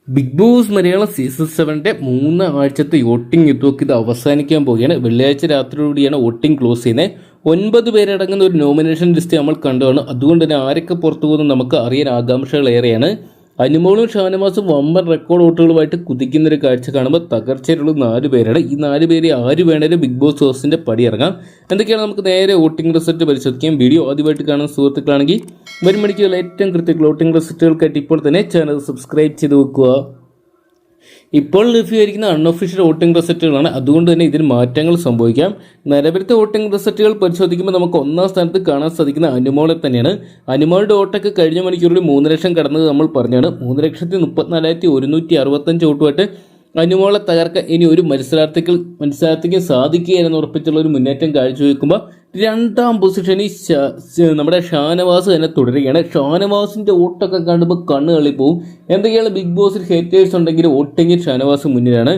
Big boss Malayalam season 7 3 ആഴ്ചത്തെ voting യുദ്ധമൊക്കെ ഇത് അവസാനിക്കാൻ പോവുകയാണ്. വെള്ളിയാഴ്ച രാത്രിയോടെയാണ് വോട്ടിംഗ് ക്ലോസ് ചെയ്യുന്നത്. 9 പേരടങ്ങുന്ന ഒരു നോമിനേഷൻ ലിസ്റ്റ് നമ്മൾ കണ്ടതാണ്. അതുകൊണ്ട് തന്നെ ആരൊക്കെ പുറത്തു പോകുന്നു നമുക്ക് അറിയാൻ ആകാംക്ഷകളേറെയാണ്. അനുമോളും ഷാനവാസും വമ്പൻ റെക്കോർഡ് വോട്ടുകളുമായിട്ട് കുതിക്കുന്ന ഒരു കാഴ്ച കാണുമ്പോൾ തകർച്ചയിലുള്ള 4 പേരാണ്. ഈ 4 പേര് ആര് വേണേലും ബിഗ് ബോസ് ഹൗസിന്റെ പടി ഇറങ്ങാം. എന്തൊക്കെയാണ് നമുക്ക് നേരെ വോട്ടിംഗ് റിസൾട്ട് പരിശോധിക്കാം. വീഡിയോ ആദ്യമായിട്ട് കാണുന്ന സുഹൃത്തുക്കളാണെങ്കിൽ വരും മണിക്കുള്ള ഏറ്റവും കൃത്യമായ വോട്ടിംഗ് റിസൾട്ടുകൾക്കായിട്ട് ഇപ്പോൾ തന്നെ ചാനൽ സബ്സ്ക്രൈബ് ചെയ്ത് വെക്കുക. ഇപ്പോൾ ലഭ്യമായിരിക്കുന്ന അൺഒഫീഷ്യൽ വോട്ടിംഗ് റിസൾട്ടുകളാണ്. അതുകൊണ്ട് തന്നെ ഇതിൽ മാറ്റങ്ങൾ സംഭവിക്കാം. നിലവിലത്തെ വോട്ടിംഗ് റിസൾട്ടുകൾ പരിശോധിക്കുമ്പോൾ നമുക്ക് 1ാം സ്ഥാനത്ത് കാണാൻ സാധിക്കുന്ന അനുമോളെ തന്നെയാണ്. അനുമോളുടെ വോട്ടൊക്കെ കഴിഞ്ഞ മണിക്കൂറിൽ 3 ലക്ഷം കടന്നത് നമ്മൾ പറഞ്ഞാണ്. 3,34,165 വോട്ടുമായിട്ട് അനുമോളെ തകർക്കാൻ ഇനി ഒരു മത്സരാർത്ഥിക്ക് സാധിക്കുകയെന്ന് ഉറപ്പിച്ചുള്ള ഒരു മുന്നേറ്റം കാഴ്ചവെക്കുമ്പോൾ 2ാം പൊസിഷനിൽ നമ്മുടെ ഷാനവാസ് തന്നെ തുടരുകയാണ്. ഷാനവാസിന്റെ വോട്ടൊക്കെ കാണുമ്പോൾ കണ്ണ് തള്ളിപ്പോവും. എന്തൊക്കെയാണ് ബിഗ് ബോസിൽ ഹേറ്റേഴ്സ് ഉണ്ടെങ്കിൽ വോട്ടിങ്ങിൽ ഷാനവാസ് മുന്നിലാണ്.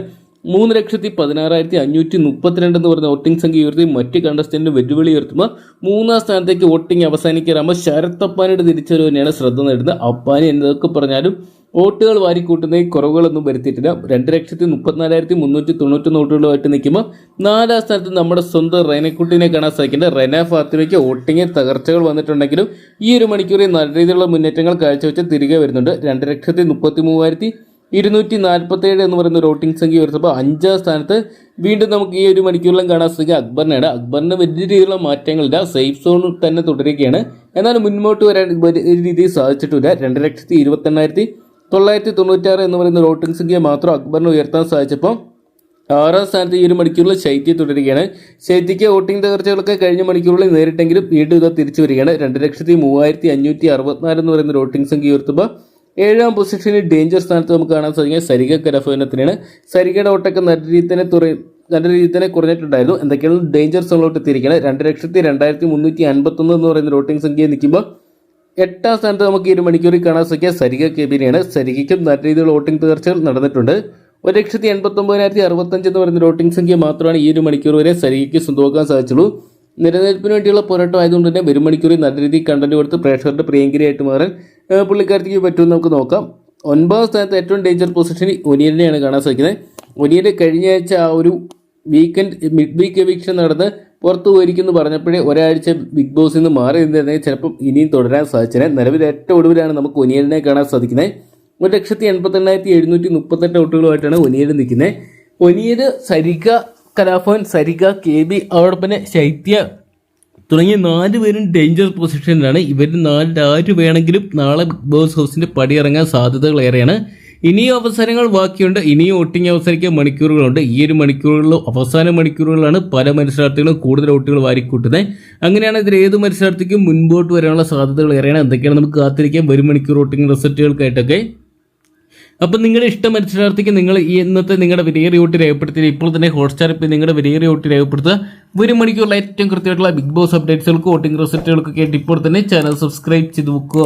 3,16,532 എന്ന് പറഞ്ഞ വോട്ടിംഗ് സംഖ്യ ഉയർത്തി മറ്റ് കണ്ടസ്റ്റന്റിന് വെല്ലുവിളി ഉയർത്തുമ്പോൾ 3ാം സ്ഥാനത്തേക്ക് വോട്ടിംഗ് അവസാനിക്കാറാകുമ്പോൾ ശരത് അപ്പാനിയുടെ തിരിച്ചറിവ് തന്നെയാണ് ശ്രദ്ധ നേടുന്നത്. അപ്പാനി എന്തൊക്കെ പറഞ്ഞാലും വോട്ടുകൾ വാരിക്കൂട്ടുന്നതിൽ കുറവുകളൊന്നും വരുത്തിയിട്ടില്ല. 2,34,391 വോട്ടുകളുമായിട്ട് നിൽക്കുമ്പോൾ 4ാം സ്ഥാനത്ത് നമ്മുടെ സ്വന്തം റെനക്കുട്ടിനെ കാണാൻ സാധിക്കേണ്ട റെന ഫാത്തിമയ്ക്ക് വോട്ടിങ്ങിൽ തകർച്ചകൾ വന്നിട്ടുണ്ടെങ്കിലും ഈ ഒരു മണിക്കൂറിൽ നല്ല രീതിയിലുള്ള മുന്നേറ്റങ്ങൾ കാഴ്ചവെച്ച് തിരികെ വരുന്നുണ്ട്. 2,33,247 എന്ന് പറയുന്ന ഒരു വോട്ടിംഗ് സംഖ്യ ഉയർത്തപ്പോൾ 5ാം സ്ഥാനത്ത് വീണ്ടും നമുക്ക് ഈ ഒരു മണിക്കൂറിലും കാണാൻ സാധിക്കുക അക്ബറിനാണ്. അക്ബറിന് വലിയ രീതിയിലുള്ള മാറ്റങ്ങളില്ല, സേഫ് സോണിൽ തന്നെ തുടരുകയാണ്. എന്നാൽ മുന്നോട്ട് വരാൻ ഒരു രീതിയിൽ സാധിച്ചിട്ടില്ല. 2,28,996 എന്ന് പറയുന്ന വോട്ടിംഗ് സംഖ്യ മാത്രം അക്ബറിന് ഉയർത്താൻ സാധിച്ചപ്പോൾ 6ാം സ്ഥാനത്ത് ഈ ഒരു മണിക്കൂറിൽ ശൈത്യ തുടരുകയാണ്. ശൈത്യയ്ക്ക് വോട്ടിംഗ് തകർച്ചകളൊക്കെ കഴിഞ്ഞ മണിക്കൂറിൽ നേരിട്ടെങ്കിലും വീണ്ടും ഇത് തിരിച്ചു വരികയാണ്. 2,03,564 എന്ന് പറയുന്ന വോട്ടിംഗ് സംഖ്യ ഉയർത്തുമ്പോൾ 7ാം പൊസിഷനിൽ ഡേഞ്ചർ സ്ഥാനത്ത് നമുക്ക് കാണാൻ സാധിക്കുക സരിക കരഫോനത്തിനാണ്. സരികയുടെ വോട്ടൊക്കെ നല്ല രീതിയിൽ തന്നെ കുറഞ്ഞിട്ടുണ്ടായിരുന്നു. എന്തൊക്കെയാണ് ഡേഞ്ചർ സോണിലോട്ട് എത്തിയിരിക്കുകയാണ്. 2,02,351 എന്ന് പറയുന്ന വോട്ടിംഗ് സംഖ്യ നിൽക്കുമ്പോൾ 8ാം സ്ഥാനത്ത് നമുക്ക് ഈ ഒരു മണിക്കൂറിൽ കാണാൻ സാധിക്കുക സരിക കെബിനെയാണ്. സരികയ്ക്കും നല്ല രീതിയിലുള്ള വോട്ടിംഗ് തകർച്ചകൾ നടന്നിട്ടുണ്ട്. 1,89,065 എന്ന് പറയുന്ന വോട്ടിംഗ് സംഖ്യ മാത്രമാണ് ഈ ഒരു മണിക്കൂർ വരെ സരികയ്ക്ക് സ്വന്തമാക്കാൻ സാധിച്ചുള്ളൂ. നിലനിൽപ്പിന് വേണ്ടിയുള്ള പോരാട്ടം ആയതുകൊണ്ട് തന്നെ വരും മണിക്കൂറിൽ നല്ല രീതിയിൽ കണ്ടന്റ് കൊടുത്ത് പ്രേക്ഷകരുടെ പ്രിയങ്കരിയായിട്ട് മാറാൻ പുള്ളിക്കാരത്തേക്ക് പറ്റുമെന്ന് നമുക്ക് നോക്കാം. 9ാം സ്ഥാനത്ത് ഏറ്റവും ഡേഞ്ചർ പൊസിഷനിൽ ഒനിയലിനെയാണ് കാണാൻ സാധിക്കുന്നത്. ഒനിയൽ കഴിഞ്ഞ ആഴ്ച ആ ഒരു മിഡ് വീക്ക് എവിക്ഷൻ നടന്ന് പുറത്തു പോയിരിക്കുന്നു പറഞ്ഞപ്പോഴേ ഒരാഴ്ച ബിഗ് ബോസിൽ നിന്ന് മാറി നിന്നിരുന്നെങ്കിൽ ചിലപ്പം ഇനിയും തുടരാൻ സാധിച്ചത്. നിലവിൽ ഏറ്റവും ഒടുവിലാണ് നമുക്ക് ഒനിയലിനെ കാണാൻ സാധിക്കുന്നത്. 1,88,738 വോട്ടുകളുമായിട്ടാണ് ഒനിയൽ നിൽക്കുന്നത്. ഒനിയൽ, സരിക കലാഫോൻ, സരിക KB, അതോടൊപ്പം ശൈത്യ തുടങ്ങിയ 4 പേരും ഡേഞ്ചർ പൊസിഷനിലാണ്. ഇവർ 4 ആര് വേണമെങ്കിലും നാളെ ബിഗ് ബോസ് ഹൗസിന്റെ പടിയിറങ്ങാൻ സാധ്യതകൾ ഏറെയാണ്. ഇനിയും അവസരങ്ങൾ ബാക്കിയുണ്ട്. ഇനിയും വോട്ടിംഗ് അവസരിക്കാൻ മണിക്കൂറുകളുണ്ട്. ഈ ഒരു മണിക്കൂറുകളിലും അവസാന മണിക്കൂറുകളാണ് പല മത്സരാർത്ഥികളും കൂടുതൽ വോട്ടുകൾ വാരിക്കൂട്ടുന്നത്. അങ്ങനെയാണ് ഇതിൽ ഏത് മത്സരാർത്ഥിക്കും മുൻപോട്ട് വരാനുള്ള സാധ്യതകൾ ഏറെയാണ്. എന്തൊക്കെയാണ് നമുക്ക് കാത്തിരിക്കാം വരും മണിക്കൂർ വോട്ടിംഗ് റിസൾട്ടുകൾക്കായിട്ടൊക്കെ. അപ്പം നിങ്ങളുടെ ഇഷ്ട മത്സരാർത്ഥിക്ക് നിങ്ങൾ ഈ ഇന്നത്തെ നിങ്ങളുടെ വിലയേറിയ വോട്ട് രേഖപ്പെടുത്തി ഇപ്പോൾ തന്നെ ഹോട്ട്സ്റ്റാറിൽ നിങ്ങളുടെ വിലയേറിയ വോട്ട് രേഖപ്പെടുത്തുക. ഒരു മണിക്കൂറിൽ ഏറ്റവും കൃത്യമായിട്ടുള്ള ബിഗ് ബോസ് അപ്ഡേറ്റ്സുകൾക്ക് വോട്ടിംഗ് റിസൾട്ടുകൾക്കൊക്കെ ആയിട്ട് ഇപ്പോൾ തന്നെ ചാനൽ സബ്സ്ക്രൈബ് ചെയ്ത് വെക്കുക.